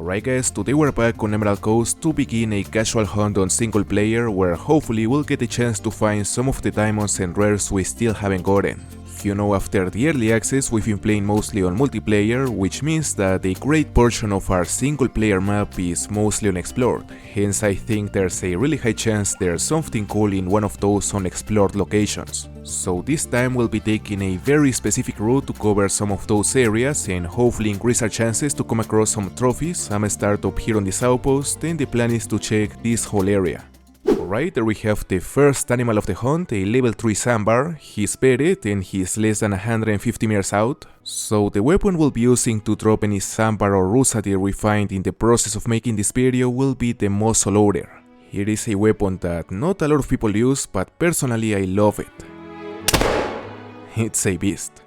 Alright guys, today we're back on Emerald Coast to begin a casual hunt on single player where hopefully we'll get a chance to find some of the diamonds and rares we still haven't gotten. You know, after the early access we've been playing mostly on multiplayer, which means that a great portion of our single player map is mostly unexplored, hence I think there's a really high chance there's something cool in one of those unexplored locations. So this time we'll be taking a very specific route to cover some of those areas and hopefully increase our chances to come across some trophies. I'm gonna start up here on this outpost and the plan is to check this whole area. Alright, there we have the first animal of the hunt, a level 3 Sandbar. He's bedded and he's less than 150 meters out. So the weapon we'll be using to drop any Sandbar or Rosadir we find in the process of making this video will be the muzzle loader. It is a weapon that not a lot of people use, but personally I love it. It's a beast.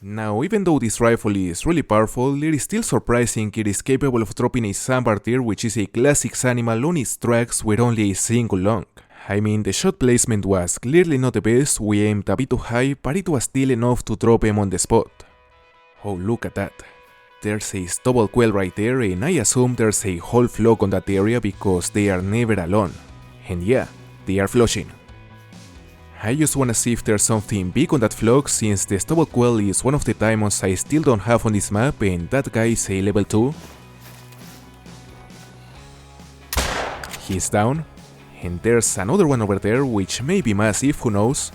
Now, even though this rifle is really powerful, it is still surprising it is capable of dropping a Sambar Deer, which is a classics animal on its tracks with only a single lung. I mean, the shot placement was clearly not the best, we aimed a bit too high, but it was still enough to drop him on the spot. Oh, look at that. There's a stubble quail right there, and I assume there's a whole flock on that area because they are never alone. And yeah, they are flushing. I just wanna see if there's something big on that flock, since the stubble quail is one of the diamonds I still don't have on this map, and that guy is a level 2. He's down. And there's another one over there, which may be massive, who knows.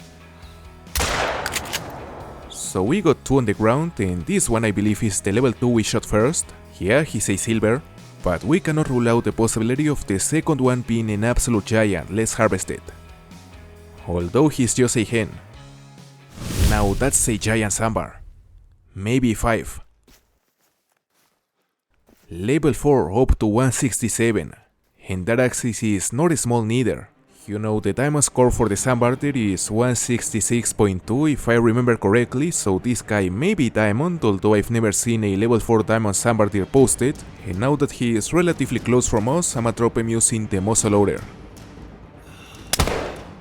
So we got 2 on the ground, and this one I believe is the level 2 we shot first. Yeah, he's a silver, but we cannot rule out the possibility of the second one being an absolute giant. Let's harvest it. Although he's just a hen. Now that's a giant Sambar. Maybe 5. Level 4 up to 167. And that axis is not small neither. You know, the diamond score for the Sambar Deer is 166.2 if I remember correctly, so this guy may be diamond, although I've never seen a level 4 diamond Sambar Deer posted. And now that he is relatively close from us, I'ma drop him using the muzzle loader.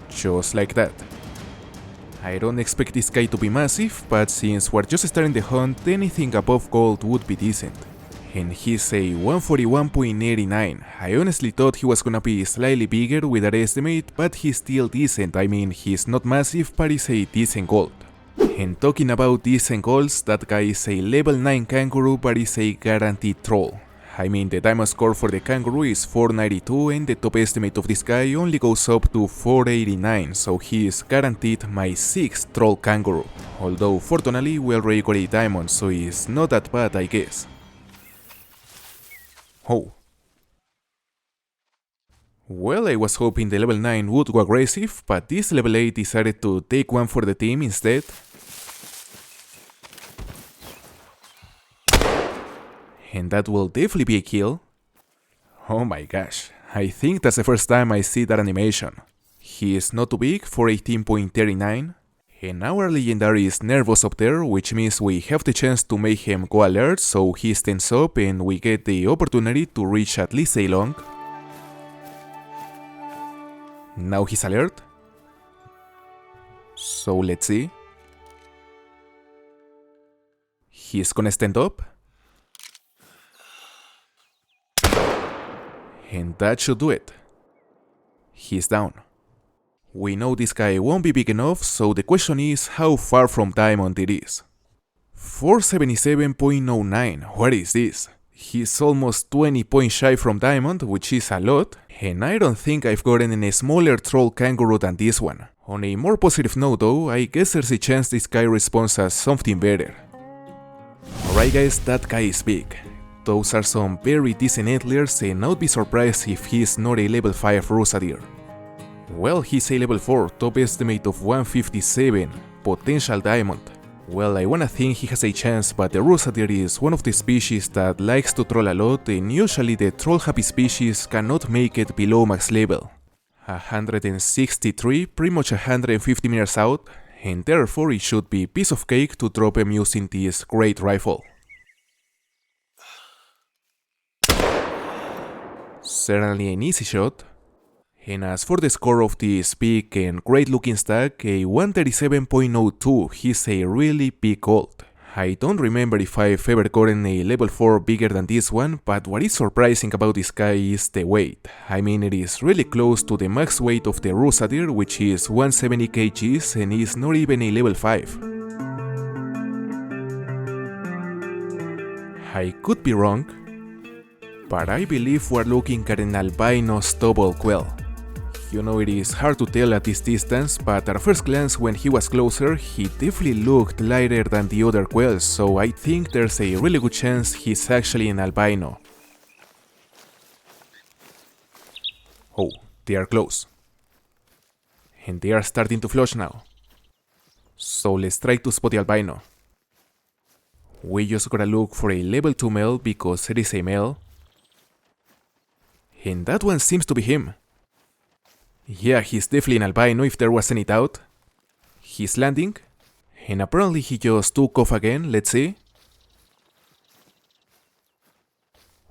Just like that. I don't expect this guy to be massive, but since we're just starting the hunt, anything above gold would be decent. And he's a 141.89. I honestly thought he was gonna be slightly bigger with that estimate, but he's still decent. I mean, he's not massive, but he's a decent gold. And talking about decent golds, that guy is a level 9 Kangaroo, but he's a guaranteed troll. I mean, the diamond score for the Kangaroo is 492 and the top estimate of this guy only goes up to 489, so he is guaranteed my 6th troll Kangaroo. Although fortunately we already got a diamond, so it's not that bad I guess. Oh. Well, I was hoping the level 9 would go aggressive, but this level 8 decided to take one for the team instead. And that will definitely be a kill. Oh my gosh, I think that's the first time I see that animation. He is not too big for 18.39. And our legendary is nervous up there, which means we have the chance to make him go alert, so he stands up and we get the opportunity to reach at least a long. Now he's alert. So let's see. He's gonna stand up. And that should do it. He's down. We know this guy won't be big enough, so the question is how far from diamond it is. 477.09, what is this? He's almost 20 points shy from diamond, which is a lot, and I don't think I've gotten a smaller troll Kangaroo than this one. On a more positive note though, I guess there's a chance this guy responds as something better. Alright guys, that guy is big. Those are some very decent antlers, and I would be surprised if he's not a level 5 Rosadir. Well, he's a level 4, top estimate of 157, potential diamond. Well, I wanna think he has a chance, but the Rosadir is one of the species that likes to troll a lot, and usually the troll happy species cannot make it below max level. 163, pretty much 150 meters out, and therefore it should be piece of cake to drop him using this great rifle. Certainly an easy shot. And as for the score of this big and great looking stack, a 137.02, he's a really big gold. I don't remember if I've ever gotten a level 4 bigger than this one, but what is surprising about this guy is the weight. I mean, it is really close to the max weight of the Rosadir, which is 170 kgs and is not even a level 5. I could be wrong, but I believe we're looking at an albino stubble quail. You know, it is hard to tell at this distance, but at first glance when he was closer, he definitely looked lighter than the other quails, so I think there's a really good chance he's actually an albino. Oh, they are close. And they are starting to flush now. So let's try to spot the albino. We just gotta look for a level 2 male because it is a male. And that one seems to be him. Yeah, he's definitely an albino if there was any doubt. He's landing, and apparently he just took off again, let's see.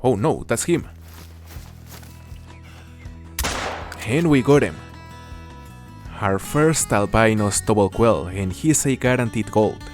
Oh no, that's him. And we got him. Our first albino stubble quail, and he's a guaranteed gold.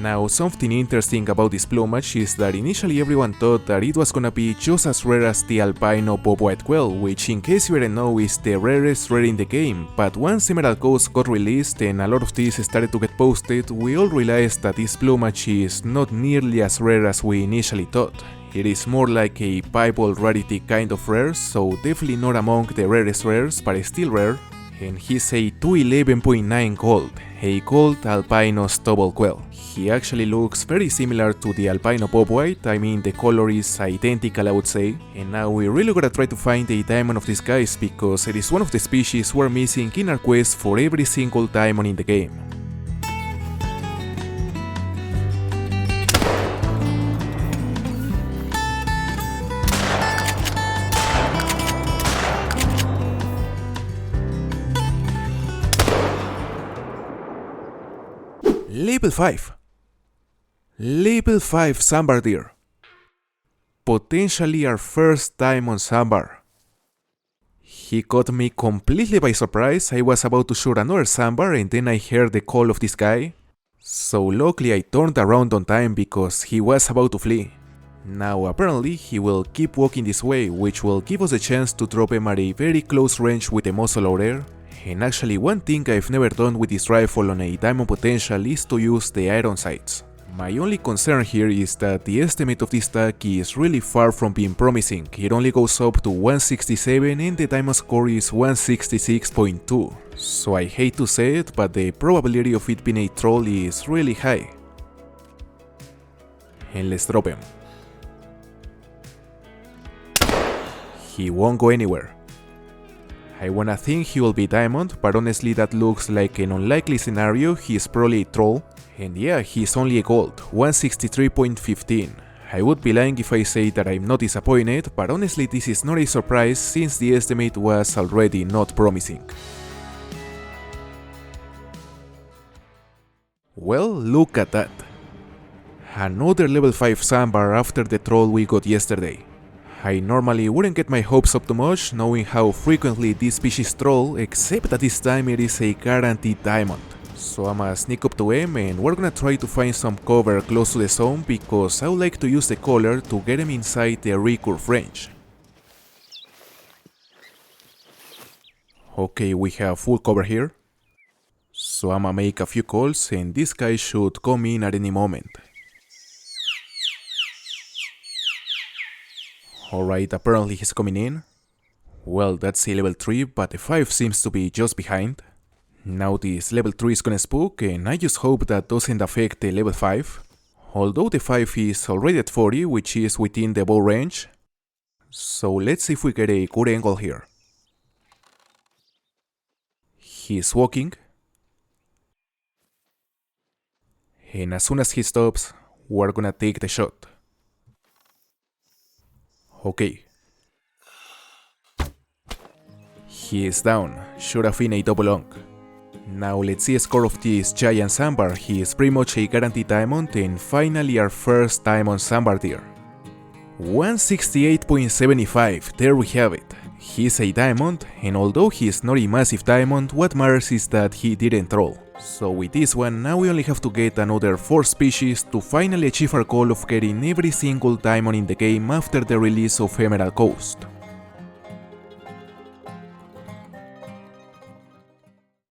Now, something interesting about this plumage is that initially everyone thought that it was gonna be just as rare as the albino bobwhite quail, which in case you didn't know is the rarest rare in the game, but once Emerald Ghost got released and a lot of these started to get posted, we all realized that this plumage is not nearly as rare as we initially thought. It is more like a piebald rarity kind of rare, so definitely not among the rarest rares, but still rare. And he's a 211.9 gold, a gold albino stubble quail. He actually looks very similar to the albino bobwhite, I mean the color is identical I would say, and now we really gotta try to find a diamond of these guys because it is one of the species we're missing in our quest for every single diamond in the game. Level 5. Level 5 Sambar Deer. Potentially our first diamond Sandbar. He caught me completely by surprise. I was about to shoot another Sandbar and then I heard the call of this guy. So luckily I turned around on time because he was about to flee. Now apparently he will keep walking this way, which will give us a chance to drop him at a very close range with a muzzleloader. And actually one thing I've never done with this rifle on a diamond potential is to use the iron sights. My only concern here is that the estimate of this tag is really far from being promising. It only goes up to 167 and the diamond score is 166.2. So I hate to say it, but the probability of it being a troll is really high. And let's drop him. He won't go anywhere. I wanna think he will be diamond, but honestly that looks like an unlikely scenario. He's probably a troll. And yeah, he's only a gold, 163.15. I would be lying if I say that I'm not disappointed, but honestly this is not a surprise since the estimate was already not promising. Well, look at that. Another level 5 Sandbar after the troll we got yesterday. I normally wouldn't get my hopes up too much knowing how frequently this species troll, except that this time it is a guaranteed diamond. So I'ma sneak up to him and we're gonna try to find some cover close to the zone because I would like to use the collar to get him inside the recurve range. Okay, we have full cover here. So I'ma make a few calls and this guy should come in at any moment. Alright, apparently he's coming in. Well, that's a level 3, but the 5 seems to be just behind. Now this level 3 is gonna spook, and I just hope that doesn't affect the level 5. Although the 5 is already at 40, which is within the bow range. So let's see if we get a good angle here. He's walking. And as soon as he stops, we're gonna take the shot. Okay. He is down, should have been a double long. Now let's see a score of this giant Sandbar. He is pretty much a guaranteed diamond and finally our first diamond Sambar Deer. 168.75, there we have it. He's a diamond and although he is not a massive diamond, what matters is that he didn't troll. So with this one, now we only have to get another 4 species to finally achieve our goal of getting every single diamond in the game after the release of Emerald Coast.